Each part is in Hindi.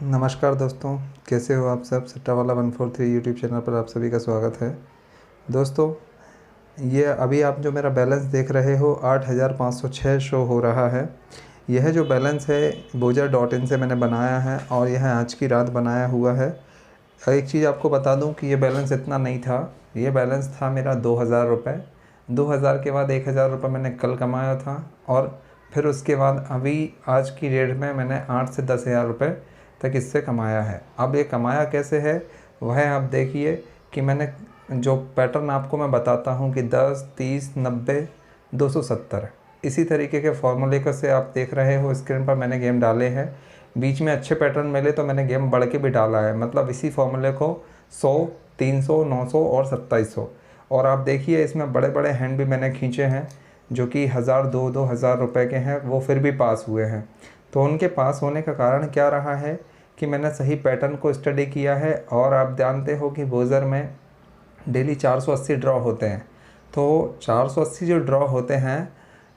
नमस्कार दोस्तों, कैसे हो आप सब। सट्टा वाला 143 यूट्यूब चैनल पर आप सभी का स्वागत है। दोस्तों, ये अभी आप जो मेरा बैलेंस देख रहे हो 8,506 शो हो रहा है। यह जो बैलेंस है boja.in से मैंने बनाया है और यह आज की रात बनाया हुआ है। एक चीज़ आपको बता दूं कि ये बैलेंस इतना नहीं था। ये बैलेंस था मेरा 2,000 रुपये। 2,000 के बाद 1,000 रुपये मैंने कल कमाया था और फिर उसके बाद अभी आज की डेट में मैंने 8 से 10,000 रुपये तक इससे कमाया है। अब ये कमाया कैसे है वह आप देखिए कि मैंने जो पैटर्न आपको मैं बताता हूँ कि 10, 30, 90, 270 इसी तरीके के फॉर्मूले को से आप देख रहे हो स्क्रीन पर। मैंने गेम डाले हैं, बीच में अच्छे पैटर्न मिले तो मैंने गेम बढ़ के भी डाला है। मतलब इसी फॉर्मूले को 100, 300, 900 और 2700। और आप देखिए इसमें बड़े बड़े हैंड भी मैंने खींचे हैं जो कि 1,000, 2,000 रुपये के हैं, वो फिर भी पास हुए हैं। तो उनके पास होने का कारण क्या रहा है कि मैंने सही पैटर्न को स्टडी किया है। और आप जानते हो कि बोजर में डेली 480 ड्रॉ होते हैं। तो 480 जो ड्रॉ होते हैं,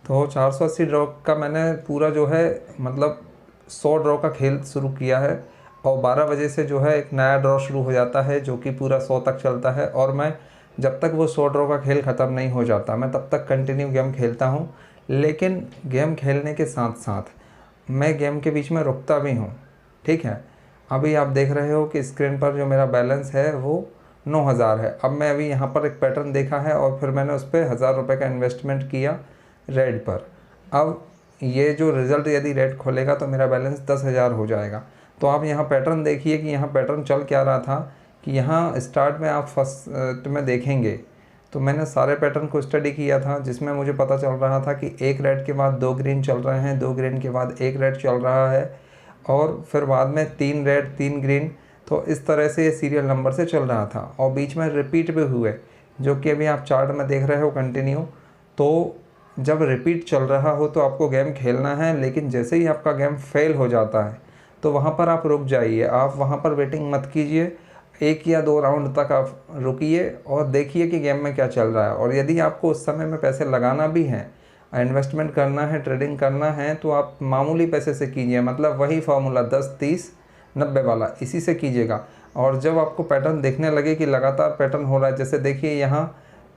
तो 480 ड्रॉ का मैंने पूरा जो है मतलब 100 ड्रॉ का खेल शुरू किया है। और 12 बजे से जो है एक नया ड्रॉ शुरू हो जाता है जो कि पूरा 100 तक चलता है। और मैं जब तक वो 100 ड्रॉ का खेल ख़त्म नहीं हो जाता मैं तब तक कंटिन्यू गेम खेलता हूँ। लेकिन गेम खेलने के साथ साथ मैं गेम के बीच में रुकता भी हूँ। ठीक है, अभी आप देख रहे हो कि स्क्रीन पर जो मेरा बैलेंस है वो 9,000 है। अब मैं अभी यहाँ पर एक पैटर्न देखा है और फिर मैंने उस पर 1,000 रुपये का इन्वेस्टमेंट किया रेड पर। अब ये जो रिज़ल्ट यदि रेड खोलेगा तो मेरा बैलेंस 10,000 हो जाएगा। तो आप यहाँ पैटर्न देखिए कि यहाँ पैटर्न चल क्या रहा था कि यहाँ स्टार्ट में आप फर्स्ट में देखेंगे तो मैंने सारे पैटर्न को स्टडी किया था, जिसमें मुझे पता चल रहा था कि एक रेड के बाद 2 ग्रीन चल रहे हैं, 2 ग्रीन के बाद एक रेड चल रहा है और फिर बाद में 3 रेड 3 ग्रीन। तो इस तरह से ये सीरियल नंबर से चल रहा था और बीच में रिपीट भी हुए जो कि अभी आप चार्ट में देख रहे हो कंटिन्यू। तो जब रिपीट चल रहा हो तो आपको गेम खेलना है, लेकिन जैसे ही आपका गेम फेल हो जाता है तो वहाँ पर आप रुक जाइए। आप वहाँ पर वेटिंग मत कीजिए, 1 या 2 राउंड तक आप रुकिए और देखिए कि गेम में क्या चल रहा है। और यदि आपको उस समय में पैसे लगाना भी है, इन्वेस्टमेंट करना है, ट्रेडिंग करना है, तो आप मामूली पैसे से कीजिए। मतलब वही फार्मूला 10, 30, 90 वाला इसी से कीजिएगा। और जब आपको पैटर्न देखने लगे कि लगातार पैटर्न हो रहा है, जैसे देखिए यहाँ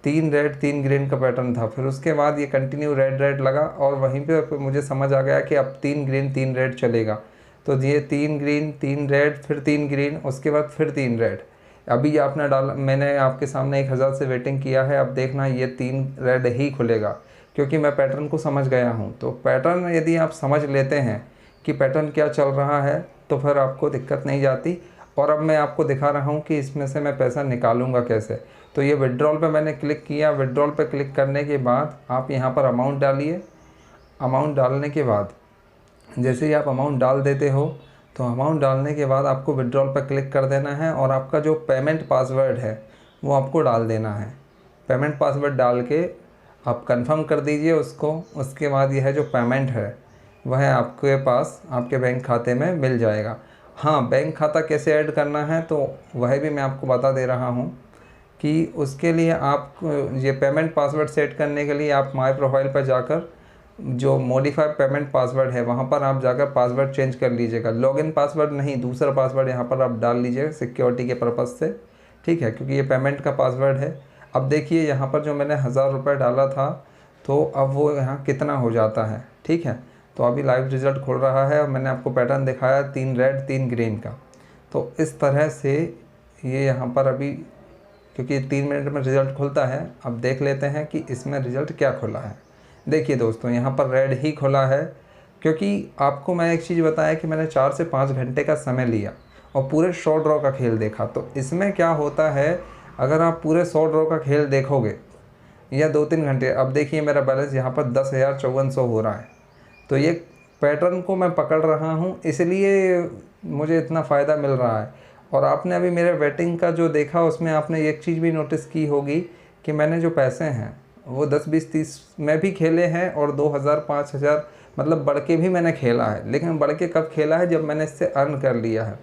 3 रेड 3 ग्रीन का पैटर्न था, फिर उसके बाद ये कंटिन्यू रेड रेड लगा और वहीं पे मुझे समझ आ गया कि अब 3 ग्रीन 3 रेड चलेगा। तो ये 3 ग्रीन 3 रेड फिर 3 ग्रीन उसके बाद फिर 3 रेड। अभी आपने डाला, मैंने आपके सामने 1,000 से वेटिंग किया है। अब देखना ये 3 रेड ही खुलेगा क्योंकि मैं पैटर्न को समझ गया हूँ। तो पैटर्न यदि आप समझ लेते हैं कि पैटर्न क्या चल रहा है तो फिर आपको दिक्कत नहीं जाती। और अब मैं आपको दिखा रहा हूँ कि इसमें से मैं पैसा निकालूंगा कैसे। तो ये विड्रॉल पे मैंने क्लिक किया। विड्रॉल पे क्लिक करने के बाद आप यहाँ पर अमाउंट डालिए। अमाउंट डालने के बाद जैसे ही आप अमाउंट डाल देते हो तो अमाउंट डालने के बाद आपको विड्रॉल पर क्लिक कर देना है और आपका जो पेमेंट पासवर्ड है वो आपको डाल देना है। पेमेंट पासवर्ड डाल के आप कंफर्म कर दीजिए उसको। उसके बाद यह जो पेमेंट है वह आपके पास आपके बैंक खाते में मिल जाएगा। हाँ, बैंक खाता कैसे ऐड करना है तो वह भी मैं आपको बता दे रहा हूँ कि उसके लिए आप ये पेमेंट पासवर्ड सेट करने के लिए आप माय प्रोफाइल पर जाकर जो मॉडिफाई पेमेंट पासवर्ड है वहाँ पर आप जाकर पासवर्ड चेंज कर लीजिएगा। लॉगिन पासवर्ड नहीं, दूसरा पासवर्ड यहाँ पर आप डाल लीजिएगा सिक्योरिटी के पर्पज़ से। ठीक है, क्योंकि ये पेमेंट का पासवर्ड है। अब देखिए यहाँ पर जो मैंने 1,000 रुपये डाला था तो अब वो यहाँ कितना हो जाता है। ठीक है, तो अभी लाइव रिज़ल्ट खुल रहा है और मैंने आपको पैटर्न दिखाया 3 रेड 3 ग्रीन का। तो इस तरह से ये यहाँ पर अभी क्योंकि 3 मिनट में रिज़ल्ट खुलता है, अब देख लेते हैं कि इसमें रिज़ल्ट क्या खुला है। देखिए दोस्तों, यहाँ पर रेड ही खुला है क्योंकि आपको मैं एक चीज़ बताया कि मैंने 4 से 5 घंटे का समय लिया और पूरे 100 ड्रॉ का खेल देखा। तो इसमें क्या होता है, अगर आप पूरे 100 ड्रॉ का खेल देखोगे या 2-3 घंटे, अब देखिए मेरा बैलेंस यहाँ पर 10,5400 हो रहा है। तो ये पैटर्न को मैं पकड़ रहा हूँ इसलिए मुझे इतना फ़ायदा मिल रहा है। और आपने अभी मेरे वेटिंग का जो देखा उसमें आपने एक चीज़ भी नोटिस की होगी कि मैंने जो पैसे हैं वो 10, 20, 30 में भी खेले हैं और 2,000, 5,000 मतलब बढ़ के भी मैंने खेला है। लेकिन बढ़ के कब खेला है, जब मैंने इससे अर्न कर लिया है।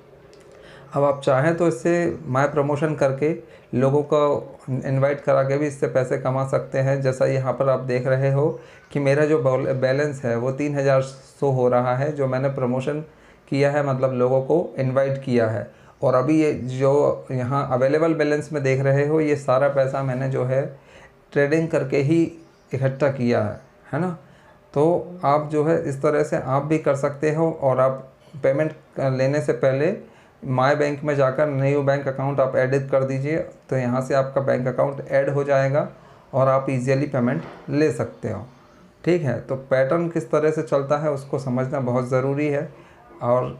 अब आप चाहें तो इससे माय प्रमोशन करके लोगों को इनवाइट करा के भी इससे पैसे कमा सकते हैं। जैसा यहाँ पर आप देख रहे हो कि मेरा जो बैलेंस है वो 3,000 शो हो रहा है, जो मैंने प्रमोशन किया है, मतलब लोगों को इनवाइट किया है। और अभी ये जो यहाँ अवेलेबल बैलेंस में देख रहे हो, ये सारा पैसा मैंने जो है ट्रेडिंग करके ही इकट्ठा किया है ना। तो आप जो है इस तरह से आप भी कर सकते हो। और आप पेमेंट लेने से पहले माय बैंक में जाकर न्यू बैंक अकाउंट आप एडिट कर दीजिए, तो यहाँ से आपका बैंक अकाउंट ऐड हो जाएगा और आप इजीली पेमेंट ले सकते हो। ठीक है, तो पैटर्न किस तरह से चलता है उसको समझना बहुत ज़रूरी है। और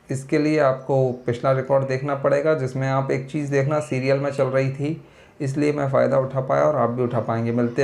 इसके लिए आपको पिछला रिकॉर्ड देखना पड़ेगा, जिसमें आप एक चीज़ देखना सीरियल में चल रही थी, इसलिए मैं फ़ायदा उठा पाया और आप भी उठा पाएंगे। मिलते हैं।